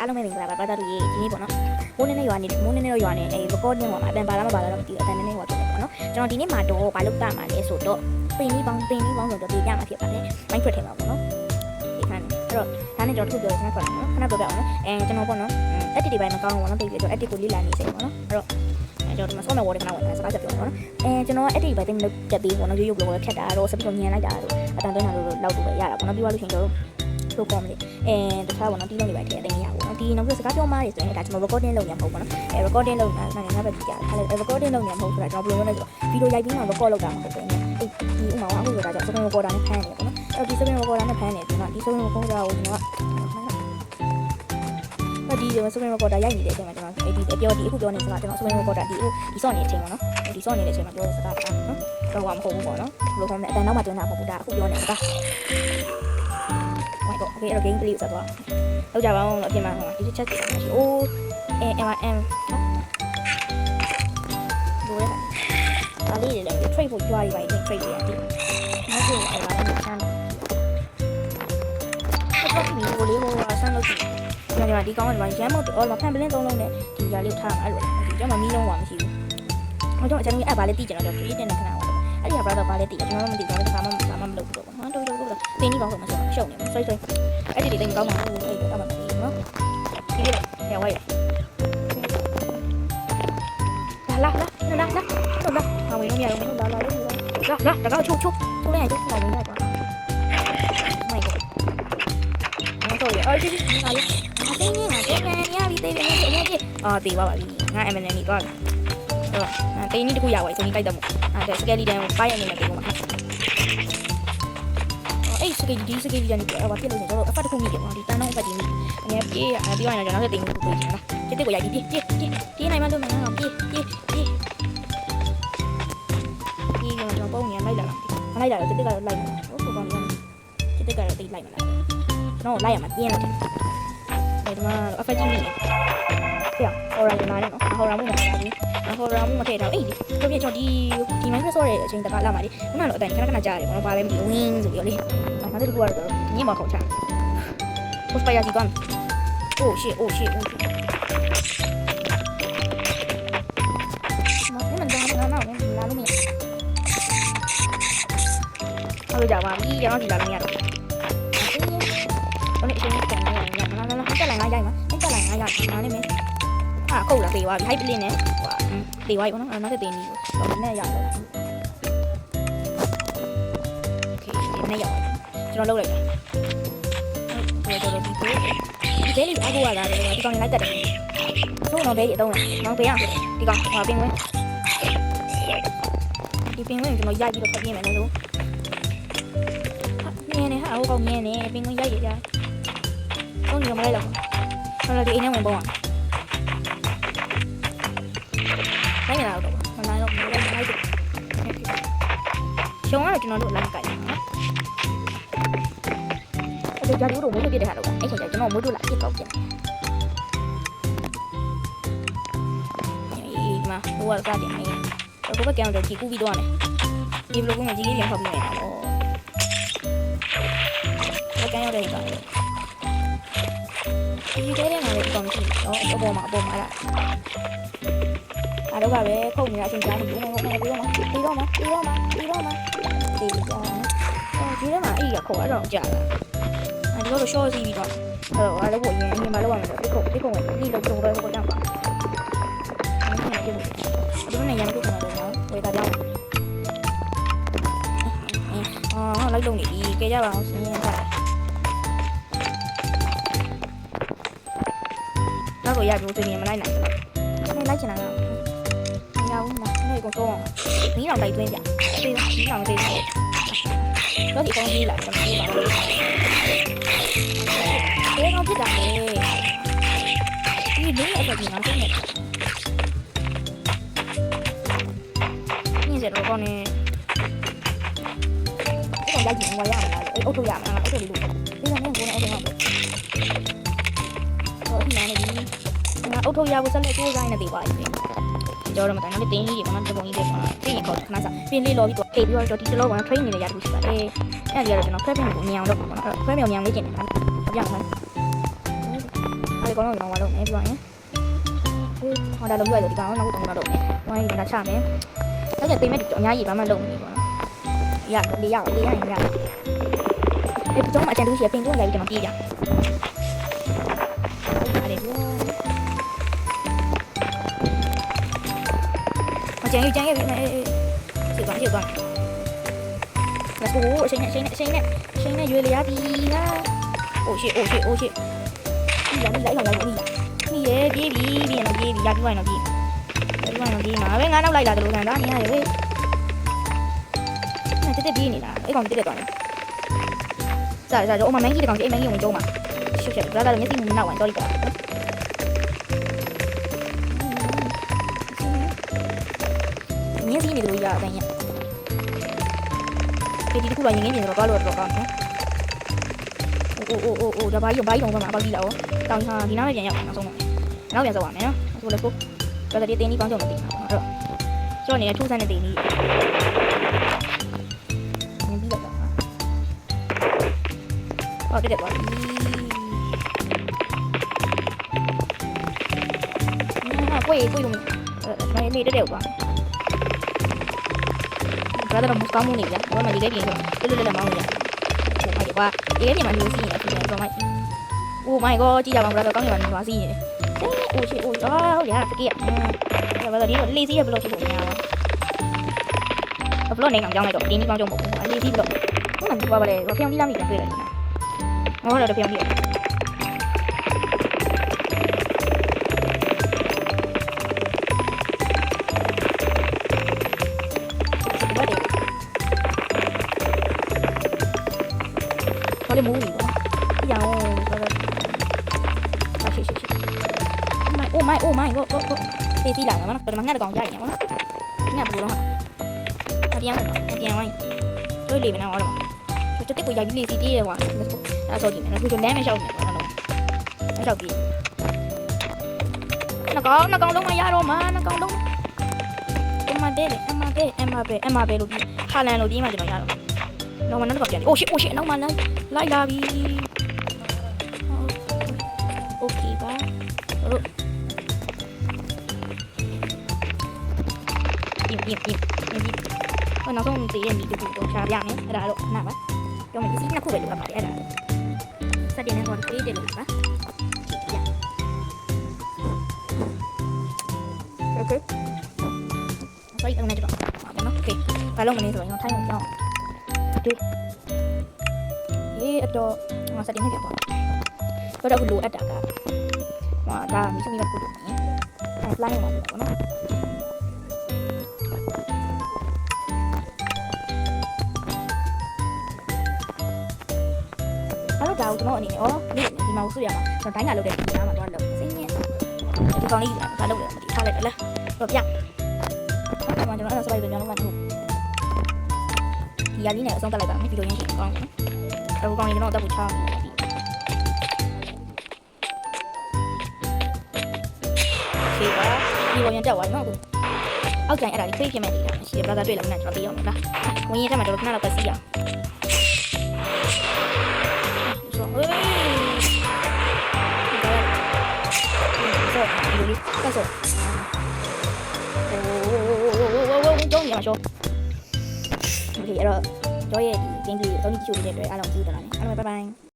အားလုံးပဲမင်္ဂလာပါဘာသာတူရေးဒီနေ့ပေါ့နော်မိုးနေနေရွာနေရွာနေအဲ recording ပေါ့မှာအတန်ပါလားမပါလားတော့မသိဘူးအတန်နေနေဟောတယ်ပေါ့နော်ကျွန်တော်ဒီနေ့မှာတော့ဘာလုပ်တာမှာလဲဆိုတော့ပင်လေးပေါင်းဆိုတော့ပြပြမှာဖြစ်ပါတယ် Minecraft ထဲမှာပေါ့နော်ဒီခါနေအဲ့တော့ဒါနဲ့ကျွန်တော်ထုတ်ပြောနေတာပေါ့နော်ခဏပြောပြအောင်နော်ကျွန်တော်ပေါ့နော် edit တွေပိုင်းမကောင်းဘူးပေါ့နော်ပြီးပြီးတော့ edit ကိုလေ့လာနေစေပေါ့နော်အဲ့တော့ကျွန်တော်ဒီမှာ software တွေခဏဝင်စကားချက်ပြောပါတော့ကျွန်တော် edit ပိုင်းတင်လုပ်တက်ပြီးပေါ့နော်ရိုးရိုးဘလော့ဖြတ်တာတော့စပီတော့ညံလိုက်တာတော့အတန်သွင်းတာလို့လောက်တော့ပဲရတာပေါ့နော်ပြီးသွားလို့ရှိရင်ကျွန်တော်တို့ပေါ်မလေးတခြားပေါ့နော်တီးလုံးတွေပဲထည့်အသိရပါဘူးနော်ဒီနောက်ပြီးစကားပြောမှရဆိုရင်ဒါကျွန်တော် recording လုပ်နေမှာပေါ့နော်recording လုပ်နေတာနိုင်ငံခြားပဲကြည့်ကြတယ် recording လုပ်နေမှာမဟုတ်ဆိုတော့ကျွန်တော်ဘယ်လိုလုပ်လဲဆိုတော့ဗီဒီယိုရိုက်ပြီးမှ record လုပ်တာမဟုတ်ဘူးเนี่ยဒီဥမာအခုဆိုတာကျ screen recorder နဲ့ဖမ်းနေတယ်ပေါ့နော်အဲ့ဒီ screen recorder နဲ့ဖမ်းနေတယ်ကျွန်တော်ဒီ screen recorder ကိုကျွန်တော်ဒီ screen recorder ရိုက်နေတဲ့အချိန်မှာကျွန်တော်ဒီပြောဒီအခုပြောနေစကားကျွန်တော် screen recorder ဒီဆော့နေတဲ့အချိန်ပေါ့နော်ဒီဆော့နေတဲ့အချိန်မှာပြောစကားနော်တော့မဟုတ်ဘူးပေါ့နော်ဘယ်လိုခေါ်မလဲအတန်နောက်မှတွန်းတာမဟုတ်ဘူးဒါအခုပြောနေစကားโอเคအဲ့တော့ game play ဆက်သွားလောက်ကြပါအောင်အပြင်မှာဒီချက်ချက်ရှိအိုးMRM နော်ဘယ်လဲဒါလေးတွေလည်း trade ဖို့ကြွားရပါရင် trade တွေရတယ်နောက်ဆုံးအဲ့ဒါလည်းချမ်းတော့ဒီလိုလေးဟိုဆန်းလို့ဒီမှာဒီကောင်းကဒီမှာရမ်းမို့အော်မှာဖန်ပလင်းသုံးလုံးနဲ့ဒီຢာလေးထားမှာအဲ့လိုဒီကျမမီးလုံးဝမရှိဘူးဟိုတော့အချမ်းကြီးအဲ့ဘာလဲတီးကြတော့ create တဲ့ခဏပါအဲ့ဒီကဘာတော့ဘာလဲတီးကျွန်တော်မသိဘူးဘာမှမလုပ်ဘူးတော့ဟာတော့တင်းကြီးပါဆိုမှရှုံနေဆွဲအဲ့ဒီတိတ်ကောင်းမှာလို့အဲ့ဒါမှမသိဘူးနော်ဒီလိုရဝိုင်းလာဟာဝင်လို့မရဘူးလာတကောက်ချုပ်လိုက်ရချုပ်လာဝင်လိုက်ပါမိုက်ကောအဲ့တော့အော်ဒီလာလေအတင်းကြီးငါတင်းနေရပြီတေးနေတေးပါပါပြီငါ MN နေတော့တင်းကြီးတခုရဝိုင်းဆိုရင်ကြိုက်တော့မို့အဲ့ scale တန်းကိုပိုင်းအနေနဲ့တေးပါအဲ့စကေဒီစကေဒီကနေပြောဘာဖြစ်လို့လဲတော့အဖတ်တစ်ခုမိတယ်ပေါ့ဒီတန်းတော့အဖတ်ကြီးမိအငယ်ပြေးပြီးတော့ကျွန်တော်လည်းတင်မှုကိုပြေးချင်တာစစ်တစ်ကိုရိုက်ပြီးပြေးနိုင်မှလို့မယ်နော်ပြေးဒီကတော့ပုံညာလိုက်လာမလိုက်လာတော့စစ်တစ်ကတော့လိုက်မှာဟုတ်ကောင်းတယ်စစ်တစ်ကတော့တိတ်လိုက်မလားနော်လိုက်ရမှာပြင်းတယ်အဲ့ဒီမှာအဖတ်ကြီးမိတယ်ပြောဟော်ရာနားနဲ့နော်ဟော်ရာမှုမထည့်ဘူးဟော်ရာမှုမထည့်တော့အေးဒီတော့ပြကျွန်တော်ဒီ Minecraft ဆော့တဲ့အချိန်တခါလာမှာလေခုနကတော့အတိုင်းခဏကြားရတယ်ဘာလဲမသိဘူး win ဆိုပြီးတော့လေဒါတူကတော့ညမခေါချာ post fire ကြီးကွမ်း oh shit မင်းတော့လာလို့မရဟုတ်ကြပါပြီကျွန်တော်ဒီလာလို့မရတော့အဲ့ဒီအချိန်ကလာတက်လိုက်ငါရိုက်မှာတက်လိုက်ငါရိုက်နားနေမယ်ဟာခုတ်လာသေးသွားပြီ high plane နဲ့ဟိုတေးသွားပြီပေါ့နော်နောက်တစ်သေးနီးတော့နဲ့ရတော့ okay နဲ့ရကျွန်တော်လုပ်လိုက်တာတော်ဒီဘဲလေးအကူရတာလေဒီကောင်လိုက်တက်တယ်ဆုံးတော့ဘဲကြီးအတုံးတယ်မောင်ပေးရဒီကောင်ဟာပင်ဝင်ဒီပင်ဝင်ကျွန်တော်ရိုက်ပြီးတော့ဖပြင်းမယ်လေလို့မြင်းနေဟာဟိုကောင်မြင်းနေပင်ဝင်ရိုက်ရကြဆုံးညမလိုက်တော့ဟောဒီအိမ်ထဲဝင်ပေါ့နိုင်ရတော့မနိုင်တော့လိုက်ရှုံးကတော့ကျွန်တော်တို့လိုက်ကြိုက်တယ်နော်အဲ့ဒါကြိုးတို့မိုးထုတ်ပြတဲ့ဟာတော့အဲ့ချိန်ကျကျွန်တော်မိုးထုတ်လာပြစ်ကောက်ပြန်ဒီမှာဟိုကစားတယ်နိုင်ဟိုဘက်ကကြောင်တော့ဒီကူပြီးတော့နေဒီဘလိုကမှကြီးလေးပြန်ဖောက်ပြီးနေတာပေါ့ဘက်ကရောက်တဲ့ကောင်ဒီတဲတဲ့မှာလည်းကောင်းရှိတော့အပေါ်မှာလားအားတော့ပဲခုတ်နေတဲ့အချိန်ကြာနေဘူးဟုတ်ပြီးတော့မှဒီတော့မှဒီကြောင်ဒီထဲမှာအဲ့ရခေါ်အဲ့တော့ကြာလာဒီတော့ short စီးပြီးတော့အဲ့တော့အားလုံးကိုအရင်မလုပ်ရမှာဒီခုတ်ဒီလောက်တော့တော့ကြောက်ပါဒီနေ့ရမ်းထုတ်နေတာတော့ဝေတာကြောင်းလိုက်လုံးနေပြီကြကြပါအောင်စင်းရတာတော့ရပြီသူမြင်မလိုက်နိုင်ဘူးလိုက်ချင်တာကမရဘူးနော်နေ့ကတော့မီးလောင်တိုက်သွင်းကြပြေးမီးလောင်သေးတယ်တော့ဒီကောင်းကြီးလာတော့ပြေးပါလို့ဘယ်ကောင်ဖြစ်တာလဲဒီလေးအပ်ကြီးနော်သိနေညစတော့ကောင်းနေအဲ့ကောင်လိုက်ကြည့်ဝါရမှာအဲ့အုတ်ထုတ်ရမှာအုတ်ထုတ်လေးလို့ဒီကနေ့ကိုနေအုတ်ထုတ်မှာတော့ဒီနားနေဒီငါအုတ်ထုတ်ရဖို့ဆက်လက်ကြိုးစားနေသေးပါပြီကြောတော့မတိုင်းလည်းတင်းကြီးတွေမမတပုံကြီးတွေမှာသိရင်ခေါ်ခဏစားပြင်းလေးလောပြီးတော့အေးပြီးတော့ဒီတလောက train နေရရတူရှိပါတယ်အဲ့ဒီကတော့ကျွန်တော် prep ကိုမြင်အောင်လုပ်ပါတော့ prep မြောင်လေးကျင်နေတာပြရမှာအဲ့ ကောင်းလုံးတော့မလုပ်နဲ့ပြောရင်ဟောဒါလုံးပြရတော့ဒီကောင်နောက်တော့လုပ်မယ်ဝိုင်းနေတာချမယ်အဲ့ဒါပေးမဲ့အများကြီးဘာမှလုပ်မနေပေါ့နော်ရလေရရင်ရအဲ့ဒီတော့အကျန်တူရှိပင်တော့လည်းကျွန်တော်ပြေးကြအဲ့ဒီအကျန်ပြီးမယ်စီသွား Let's go အချိန်နဲ့ရွေလေရပြီဟာ Oh shit ဒီရဲ့ပြေးပြီရပြီးသွားရင်တော့ပြေးမှာပဲငါနောက်လိုက်လာတယ်လို့ခံတာနေရတယ်ဝေးတက်ပြေးနေတာအဲ့ကောင်တက်သွားတယ်စားတော့အမမန်းကြီးတကောင်ကြီးအိမ်မန်းကြီးဝင်ကျုံးမှာရှုပ်ဘရာဒါလည်းမျက်စိမနောက်ဝင်တော့လိပါမျက်စိနေလို့ရအတိုင်းရဒီတစ်ခုတော့ရင်ငင်းပြင်တော့တော့ကောင်းတယ်အိုးဒါဘာကြီးတော့မှာပေါက်ကြည့်လာတောင်းဟာဒီနားပဲပြန်ရောက်နောက်ဆုံးနောက်ပြန်စောပါမယ်နော်ဆိုလည်းကိုတော်တော်တင်းကြီးပေါင်းကြုံမသိဘူးအဲ့တော့ကျော်နေတဲ့ထိုးဆန်းတဲ့တင်းကြီးမြင်ပြီးတော့ဟောတက်သွားပြီဟာကိုယ်လို့မနေတက်ကွာဘာသာတော့မကောင်းမှုနေကြဘာမှဒီလေးပြင်ဆိုလွတ်မောင်းနေဟိုမိုက်ကွာဒီလေးပြင်မှာမျိုးစီးနေတယ်ဆိုတော့မိုက် Oh my god ကြည့်ကြပါဦး brother ကောင်းနေပါနေပါစီးနေတယ်။ Oh shit ရတကယ်။ဘာလို့ဒီလိုလေးစီးရဘလို့ဖြစ်ဖို့များ။ဘလို့နေအောင်ကြောင်းလိုက်တော့တင်းကြီးပေါင်းကြုံမဟုတ်ဘူး။လေးစီးဘလို့။ဟုတ်မှာဘာလဲ။ဖျောင်းကြီးလာမိတယ်တွေ့တယ်။ဟောတော့ဖျောင်းကြီးဘာလဲမူးနေတော့။ရောင်းOh my go တေးတီးလာမှာနော်တော်မငှက်တကောင်ကြိုက်နေပါနော်ငှက်ဘူးတော့ဟာပြန်ဝိုင်းတွေ့လေမနာတော့တက်ကိုရိုက်ပြီးလေစီပြေးတယ်ကွာအဲ့ဆိုဒီနော်သူကလမ်းမလျှောက်နေပေါ့နော်မလျှောက်ပြေးနှကောင်လုံးမရတော့မှာနှကောင်လုံးအမဘေလို့ဟာလန်လို့ပြေးမှကျွန်တော်ရတော့တော့မနောက်တော့ပြန် Oh shit နောက်မှလိုက်လာပြီ Okay ပါနောက်ဆုံးတည်ရမီတူတူရှာပြမယ်အဲ့ဒါတော့နားပါပြောမယ်ဒီနှစ်ခုပဲလိုအပ်ပါတယ်အဲ့ဒါစက်တင်နဲ့တော့ပေးတယ်လို့ပါ Okay ဆိုရင်အဲ့ဒါတော့ပါနော် Okay ဘာလို့မနေဆိုရင်ထိုင်အောင်ကြောင်းတူအတော့စက်တင်နဲ့ပြပါတော့အခုလိုအပ်တာကဒါမိစုမိကပို့တယ်အဲ့ line မှာပေါ့နော်ဒါကိုကျွန်တော်အနေနဲ့ဒီမှာဆိုရမှာကျွန်တော်တိုင်းလာလုပ်တဲ့ဒီနားမှာတော့လုပ်စိတ်ညစ်ဒီကောင်လေးဒါလုပ်တယ်မသိထားလိုက်တယ်လားတော့ပြအဲ့မှာကျွန်တော်အဲ့ဒါစပိုက်ပြန်လုပ်မှမဟုတ်ဒီရလေးနဲ့အဆုံးတက်လိုက်ပါမယ်ဗီဒီယိုရင်းရှင်ကောင်းတယ်အဲ့ကောင်လေးကျွန်တော်တက်ဖို့ချားနေတယ်ဒီပါဒီပေါ်ရင်တက်သွားနော်အောက်ကျန်အဲ့ဒါလေးဖိတ်ဖြစ်မဲ့နေတာရှိတယ် brother တွေ့လာမှကျွန်တော်ပြေးအောင်လားဝင်ရင်တက်မှာတော့ခဏတော့ပတ်စီရအောင်干手，中意嘛说，OK，然后作业的根据都你继续对，按照我自己的来，拜拜。